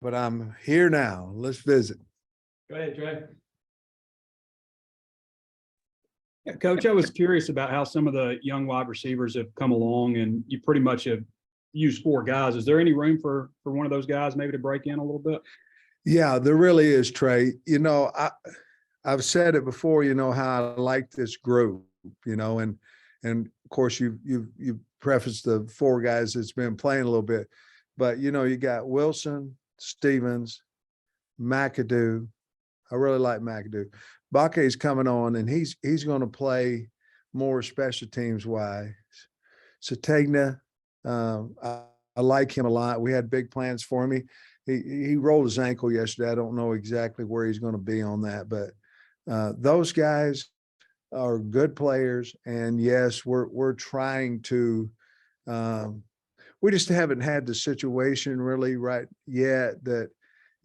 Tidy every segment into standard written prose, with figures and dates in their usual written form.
but I'm here now. Let's visit. Go ahead, Trey. Yeah, Coach, I was curious about how some of the young wide receivers have come along, and you pretty much have used 4 guys. Is there any room for one of those guys maybe to break in a little bit? Yeah, there really is, Trey. I've said it before, how I like this group, and of course you prefaced the 4 guys that's been playing a little bit, but you got Wilson, Stevens, McAdoo. I really like McAdoo. Bake's coming on, and he's going to play more special teams wise. Sategna, I like him a lot. We had big plans for him. He rolled his ankle yesterday. I don't know exactly where he's going to be on that, but those guys are good players. And yes, we're trying to. We just haven't had the situation really right yet that.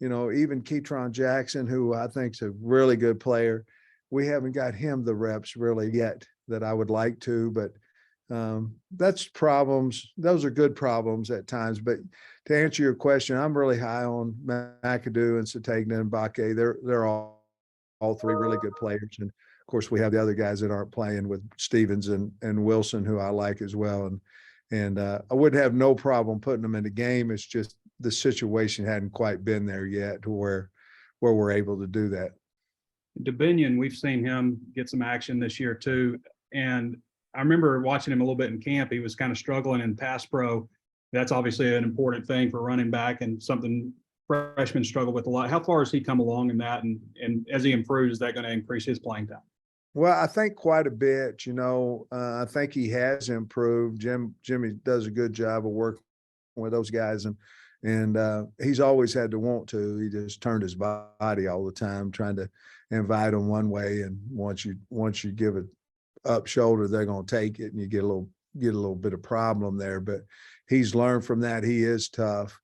Even Ketron Jackson, who I think is a really good player, we haven't got him the reps really yet that I would like to, but that's problems. Those are good problems at times. But to answer your question, I'm really high on McAdoo and Sategna and Bake. They're all 3 really good players. And of course, we have the other guys that aren't playing with Stevens and Wilson, who I like as well. And I would have no problem putting them in the game. It's just the situation hadn't quite been there yet to where we're able to do that. Dominic, we've seen him get some action this year too. And I remember watching him a little bit in camp. He was kind of struggling in pass pro. That's obviously an important thing for running back and something freshmen struggle with a lot. How far has he come along in that? And as he improves, is that going to increase his playing time? Well, I think quite a bit. I think he has improved. Jimmy does a good job of working with those guys, and he's always had to want to. He just turned his body all the time, trying to invite them one way, and once you give it up shoulder, they're going to take it, and you get a little bit of problem there. But he's learned from that. He is tough.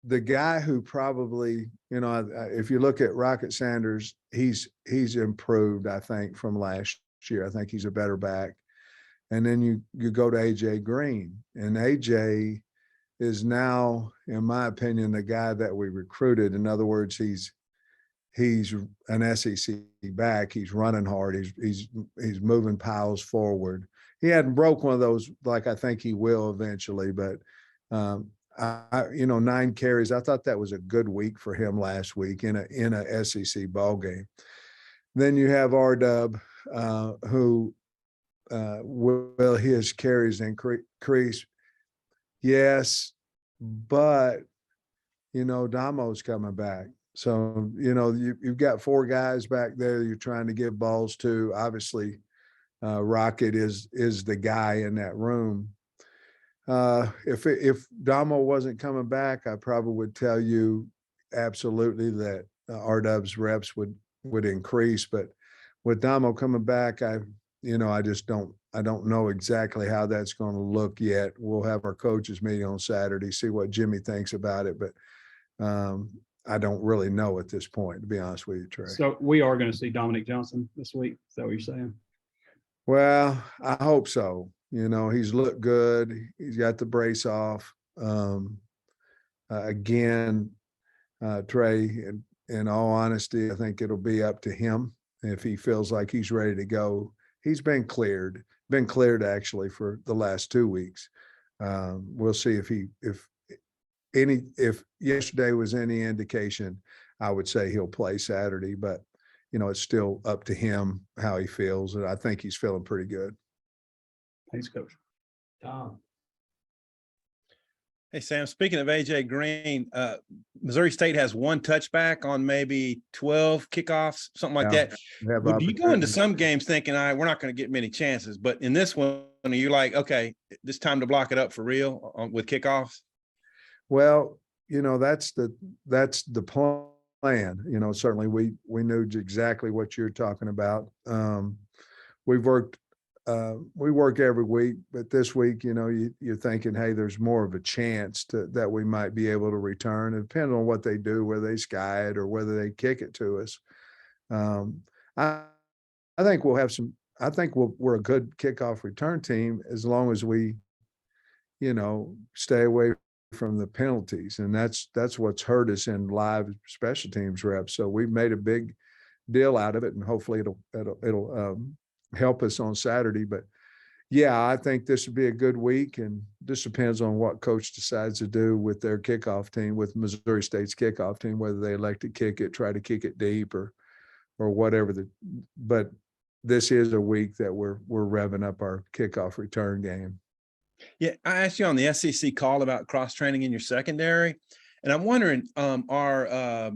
The guy who probably, if you look at Rocket Sanders, he's improved, I think, from last year. I think he's a better back. And then you go to AJ Green, and AJ is now, in my opinion, the guy that we recruited. In other words, he's an SEC back. He's running hard. He's moving piles forward. He hadn't broke one of those like I think he will eventually, but 9 carries. I thought that was a good week for him last week in a SEC ball game. Then you have R-Dub, who will his carries increase? Yes, but Damo's coming back. So you've got 4 guys back there you're trying to give balls to. Obviously, Rocket is the guy in that room. If Damo wasn't coming back, I probably would tell you absolutely that R-Dub's reps would increase. But with Damo coming back, I don't know exactly how that's going to look yet. We'll have our coaches meeting on Saturday, see what Jimmy thinks about it. But I don't really know at this point, to be honest with you, Trey. So we are going to see Dominic Johnson this week. Is that what you're saying? Well, I hope so. He's looked good. He's got the brace off. Again, Trey, in all honesty, I think it'll be up to him if he feels like he's ready to go. He's been cleared actually for the last 2 weeks. We'll see if yesterday was any indication, I would say he'll play Saturday, but it's still up to him how he feels. And I think he's feeling pretty good. Thanks, Coach. Tom. Hey, Sam, speaking of AJ Green, Missouri State has 1 touchback on maybe 12 kickoffs, something like that. Do you go into some games thinking, all right, we're not going to get many chances, but in this one, are you like, okay, this time to block it up for real with kickoffs? Well, that's the plan. Certainly we knew exactly what you're talking about. We work every week, but this week, you're thinking, hey, there's more of a chance that we might be able to return. It depends on what they do, whether they sky it or whether they kick it to us. I think we'll have some. I think we're a good kickoff return team as long as we, stay away from the penalties. And that's what's hurt us in live special teams reps. So we've made a big deal out of it, and hopefully it'll help us on Saturday. But yeah, I think this would be a good week, and this depends on what coach decides to do with their kickoff team, with Missouri State's kickoff team, whether they elect to kick it, try to kick it deep, or whatever. But this is a week that we're revving up our kickoff return game. Yeah, I asked you on the SEC call about cross training in your secondary, and I'm wondering, are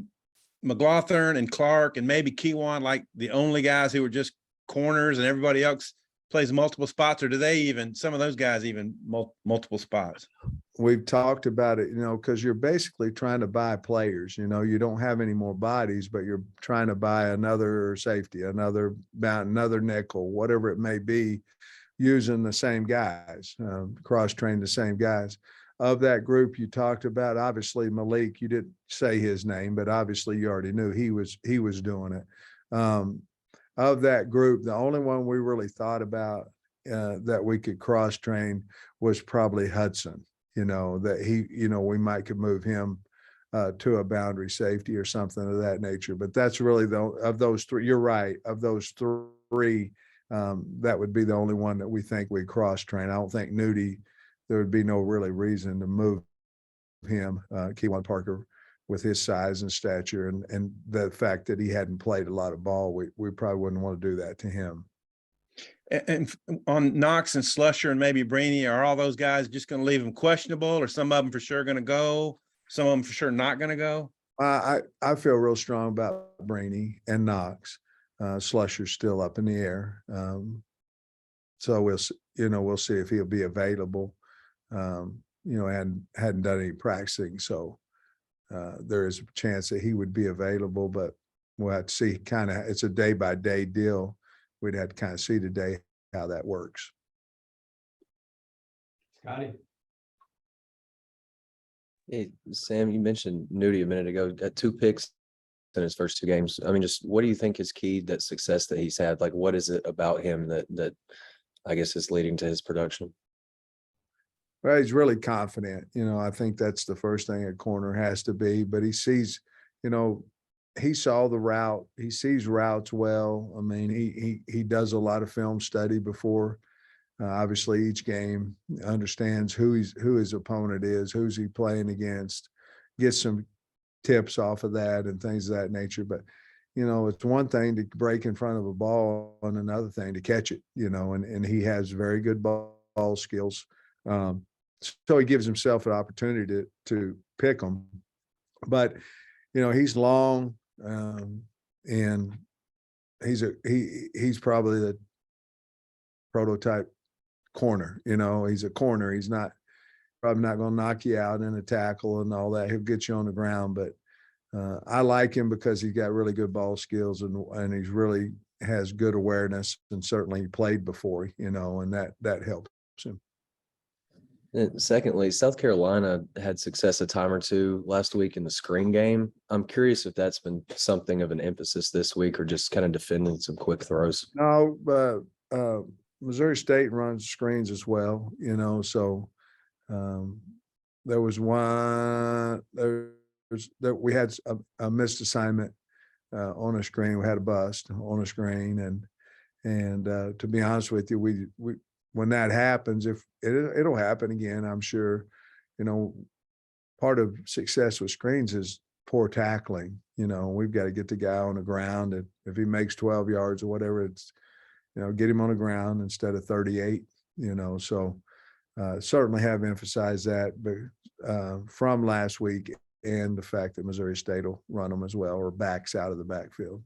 McLaughlin and Clark and maybe Kiwan like the only guys who are just corners, and everybody else plays multiple spots, or do they even, some of those guys even multiple spots? We've talked about it, because you're basically trying to buy players. You don't have any more bodies, but you're trying to buy another safety, another nickel, whatever it may be, using the same guys, cross-train the same guys. Of that group you talked about, obviously Malik, you didn't say his name, but obviously you already knew he was doing it. Of that group, the only one we really thought about that we could cross-train was probably Hudson. That we might could move him to a boundary safety or something of that nature. But that's really of those three. You're right. Of those three, that would be the only one that we think we cross-train. I don't think Nudie, there would be no really reason to move him, Kiwan Parker, with his size and stature and the fact that he hadn't played a lot of ball. We probably wouldn't want to do that to him. And on Knox and Slusher and maybe Brainy, are all those guys just going to leave them questionable, or some of them for sure going to go, some of them for sure not going to go? I feel real strong about Brainy and Knox. Slusher's still up in the air. So we'll see if he'll be available. And hadn't done any practicing. So there is a chance that he would be available, but we'll have to see. It's a day by day deal. We'd have to kind of see today how that works. Scotty. Hey, Sam, you mentioned Nudie a minute ago, got 2 picks in his first 2 games. I mean, just what do you think is key, that success that he's had? Like, what is it about him that I guess is leading to his production? Well, he's really confident. I think that's the first thing a corner has to be, but he sees, he saw the route. He sees routes well. I mean, he does a lot of film study before, obviously each game, understands who his opponent is, who's he playing against, gets some tips off of that and things of that nature. But, it's one thing to break in front of a ball and another thing to catch it, and he has very good ball skills. So he gives himself an opportunity to pick them. But, he's long, and he's probably the prototype corner. He's a corner. He's probably not going to knock you out in a tackle and all that. He'll get you on the ground. But I like him because he's got really good ball skills, and he's really has good awareness, and certainly he played before, and that helps him. And secondly, South Carolina had success a time or two last week in the screen game. I'm curious if that's been something of an emphasis this week, or just kind of defending some quick throws. No, but Missouri State runs screens as well, so there was one that we had a missed assignment on a screen. We had a bust on a screen, and to be honest with you, we when that happens, if it'll happen again, I'm sure, part of success with screens is poor tackling. We've got to get the guy on the ground, and if he makes 12 yards or whatever, it's, get him on the ground instead of 38, so certainly have emphasized that, but from last week, and the fact that Missouri State will run them as well, or backs out of the backfield.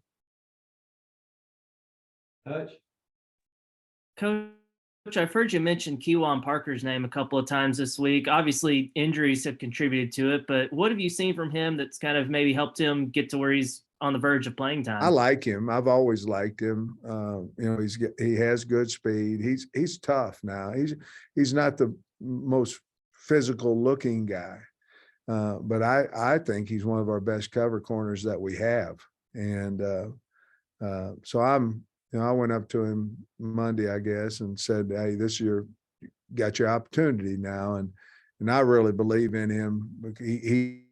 Coach, I've heard you mention Kiwan Parker's name a couple of times this week. Obviously, injuries have contributed to it, but what have you seen from him that's kind of maybe helped him get to where he's on the verge of playing time? I like him. I've always liked him. He has good speed. He's tough now. He's not the most physical looking guy, but I think he's one of our best cover corners that we have. And so I went up to him Monday, I guess, and said, "Hey, this is got your opportunity now. And I really believe in him. He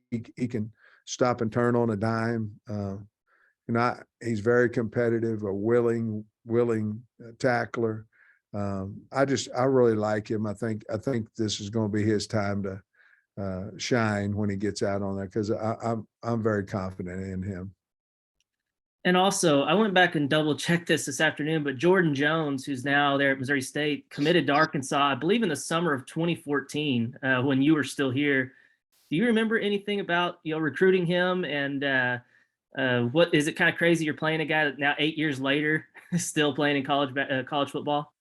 can stop and turn on a dime. He's very competitive, a willing tackler. I really like him. I think this is going to be his time to shine when he gets out on there, because I'm very confident in him. And also, I went back and double checked this afternoon, but Jordan Jones, who's now there at Missouri State, committed to Arkansas, I believe in the summer of 2014, when you were still here. Do you remember anything about, recruiting him? And what is it kind of crazy? You're playing a guy that now 8 years later still playing in college football.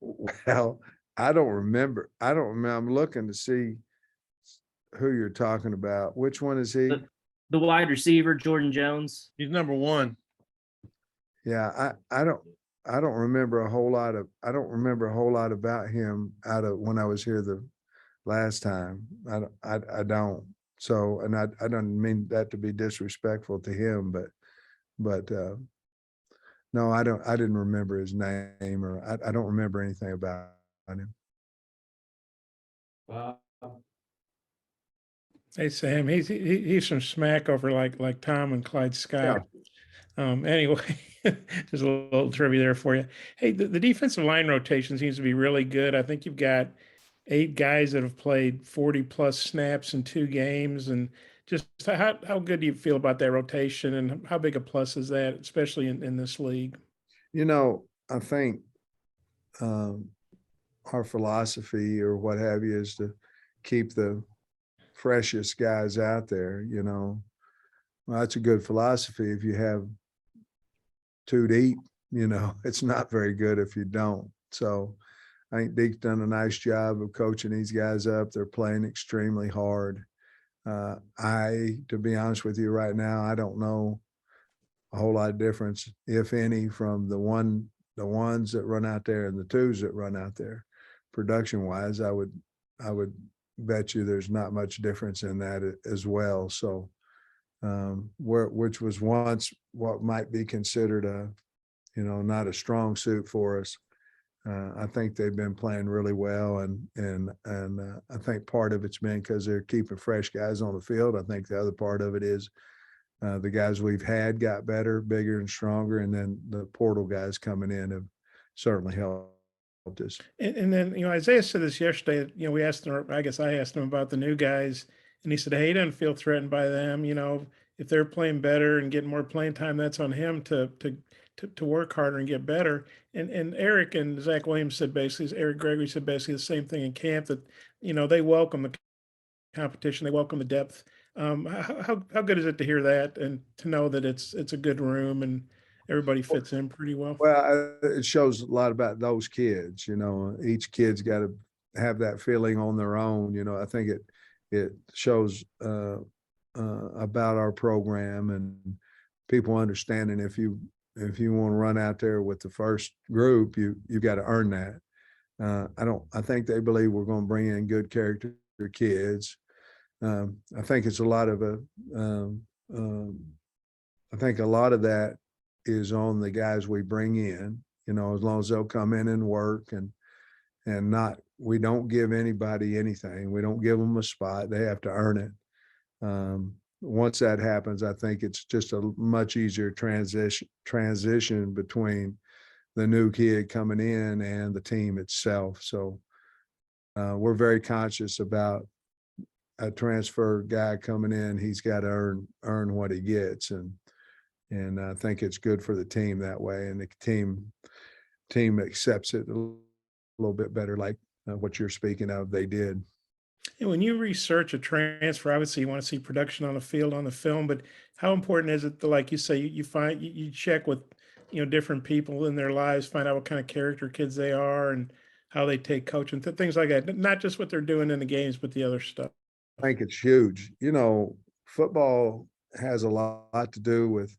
Well, I don't remember. I'm looking to see who you're talking about. Which one is he? The wide receiver, Jordan Jones. He's number one. Yeah, I don't remember a whole lot about him out of when I was here the last time. I don't. So, and I don't mean that to be disrespectful to him, but no, I didn't remember his name, or I don't remember anything about him. Hey, Sam, he's from Smack over like Tom and Clyde Scott. Anyway, just a little trivia there for you. Hey, the defensive line rotation seems to be really good. I think you've got 8 guys that have played 40 plus snaps in 2 games. And just how good do you feel about that rotation, and how big a plus is that, especially in this league? I think our philosophy or what have you is to keep the freshest guys out there. Well, that's a good philosophy. If you have 2 deep, it's not very good if you don't. So I think Deke's done a nice job of coaching these guys up. They're playing extremely hard. To be honest with you right now, I don't know a whole lot of difference, if any, from the ones that run out there and the 2s that run out there. Production wise, I would bet you there's not much difference in that as well. So, which was once what might be considered not a strong suit for us. I think they've been playing really well, and I think part of it's been because they're keeping fresh guys on the field. I think the other part of it is the guys we've had got better, bigger, and stronger, and then the portal guys coming in have certainly helped us. And then, Isaiah said this yesterday. We asked him, I guess I asked him about the new guys, and he said, hey, he doesn't feel threatened by them. If they're playing better and getting more playing time, that's on him to work harder and get better. And Eric and Zach Williams said basically, Eric Gregory said basically the same thing in camp, that, they welcome the competition, they welcome the depth. How good is it to hear that and to know that it's a good room and everybody fits in pretty well? Well, it shows a lot about those kids. Each kid's got to have that feeling on their own. I think it shows about our program and people understanding if you want to run out there with the first group, you got to earn that. I think they believe we're going to bring in good character kids. I think it's a lot of I think a lot of that is on the guys we bring in, as long as they'll come in and work and we don't give anybody anything. We don't give them a spot. They have to earn it. Once that happens, I think it's just a much easier transition between the new kid coming in and the team itself. So we're very conscious about a transfer guy coming in. He's got to earn what he gets, and I think it's good for the team that way. And the team accepts it a little bit better, like what you're speaking of. They did. And when you research a transfer, obviously you want to see production on the field, on the film, but how important is it to, like you say, you check with, different people in their lives, find out what kind of character kids they are and how they take coaching, things like that, not just what they're doing in the games, but the other stuff. I think it's huge. Football has a lot to do with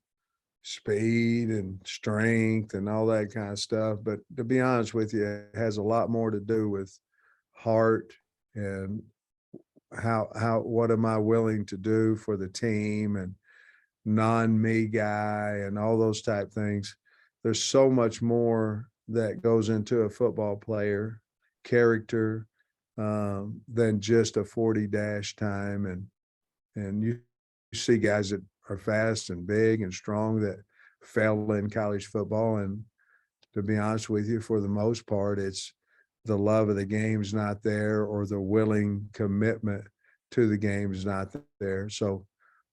speed and strength and all that kind of stuff. But to be honest with you, it has a lot more to do with heart and what am I willing to do for the team and non-me guy and all those type things. There's so much more that goes into a football player character than just a 40 dash time. And you see guys that are fast and big and strong that fail in college football. And to be honest with you, for the most part, it's the love of the game's not there, or the willing commitment to the game is not there. So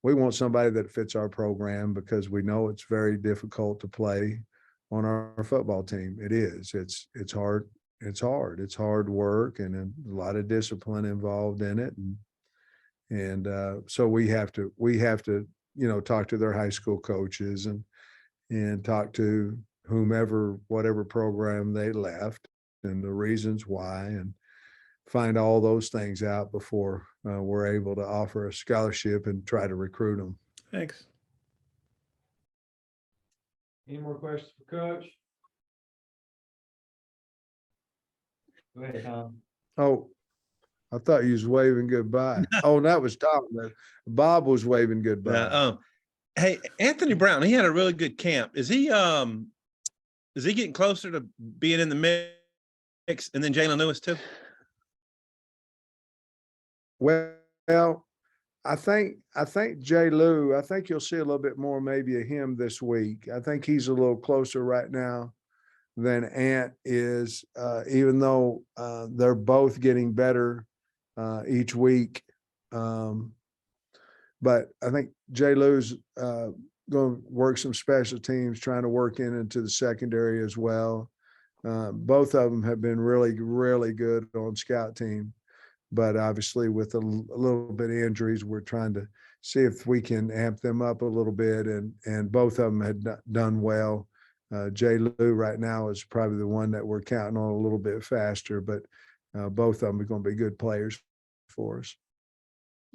we want somebody that fits our program, because we know it's very difficult to play on our football team. It is. It's hard. It's hard. It's hard work and a lot of discipline involved in it. And so we have to, talk to their high school coaches and talk to whomever, whatever program they left and the reasons why, and find all those things out before we're able to offer a scholarship and try to recruit them. Thanks. Any more questions for Coach? Go ahead, Tom. Oh, I thought you was waving goodbye. Oh, that was Tom. Bob was waving goodbye. Yeah. Hey, Anthony Brown, he had a really good camp. Is he getting closer to being in the mix? And then Jalen Lewis too? Well, I think J. Lou, I think you'll see a little bit more maybe of him this week. I think he's a little closer right now than Ant is, even though they're both getting better each week. But I think J. Lou's going to work some special teams, trying to work into the secondary as well. Both of them have been really, really good on scout team. But obviously with a little bit of injuries, we're trying to see if we can amp them up a little bit. And both of them had done well. J. Lou right now is probably the one that we're counting on a little bit faster, but both of them are going to be good players for us.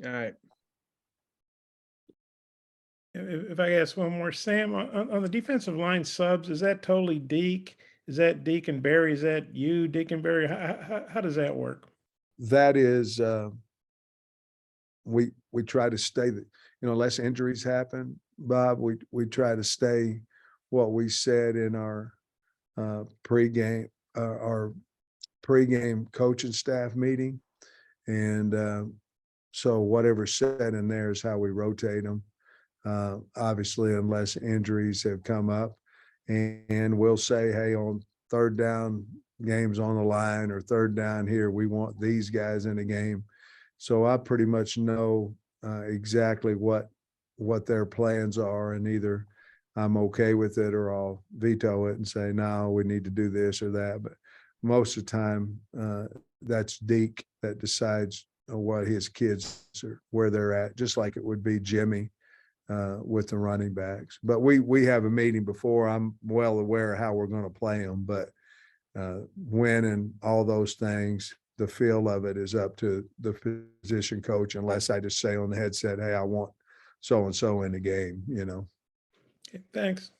All right. If I ask one more, Sam, on the defensive line subs, is that totally Deke? Is that Deke and Barry? Is that you, Deke and Barry? How does that work? That is, we try to stay, unless injuries happen, Bob, we try to stay what we said in our pregame coaching staff meeting. And so whatever's said in there is how we rotate them. Obviously, unless injuries have come up, and we'll say, hey, on third down, games on the line, or third down here, we want these guys in the game. So I pretty much know exactly what their plans are, and either I'm okay with it or I'll veto it and say, no, we need to do this or that. But most of the time, that's Deke that decides what his kids are, where they're at, just like it would be Jimmy with the running backs. But we have a meeting before. I'm well aware of how we're going to play them, but when and all those things, the feel of it is up to the position coach, unless I just say on the headset, hey, I want so-and-so in the game, Okay, thanks.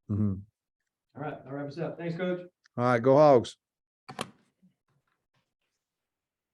Mm-hmm. All right, I'll wrap us up. Thanks, Coach. All right, go Hogs.